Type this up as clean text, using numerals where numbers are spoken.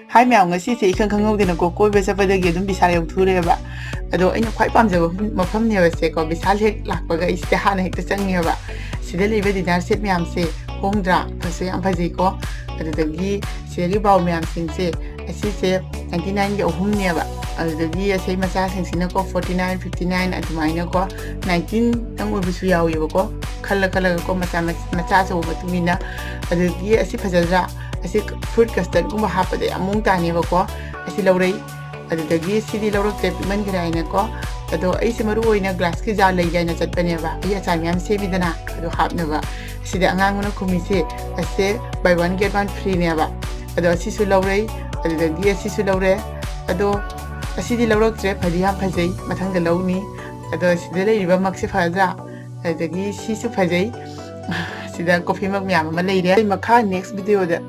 Hai mèo ngasi se ikhang khangau dina ko koi besa pada gi dum bisal yau thure ba ado aina khwai pamjaba mafam ne ba se ko bisal hek lakpaga iste hana hek ta changi ba sida libe dinar set mèam se hongdra pasu yam phaji ko adagi segi baw mèam sing se asi se 99 gi ahum ne ba adagi asai macha sing sina ko 49 59 adumaina ko 19 tang obisu yaw yeba ko khalla ko macha so batungina adagi asi phajadra asi fruit custard gumba hapade amung tani ba ko asi laurai adagi sidi laurok te piman giraina ko ado ai se maru oina glass ki jar lei gaina chatpane ba ai achar myam se midana ado hapna ba sida angang na khumi se ase buy one get one free ne ba ado asi su laurai adagi asi su laure ado asi di laurok tre phadi ham phajai mathang da launi ado sida lei riba mak se phaja adagi si su phajai sida coffee mak myam ma leire makha next video da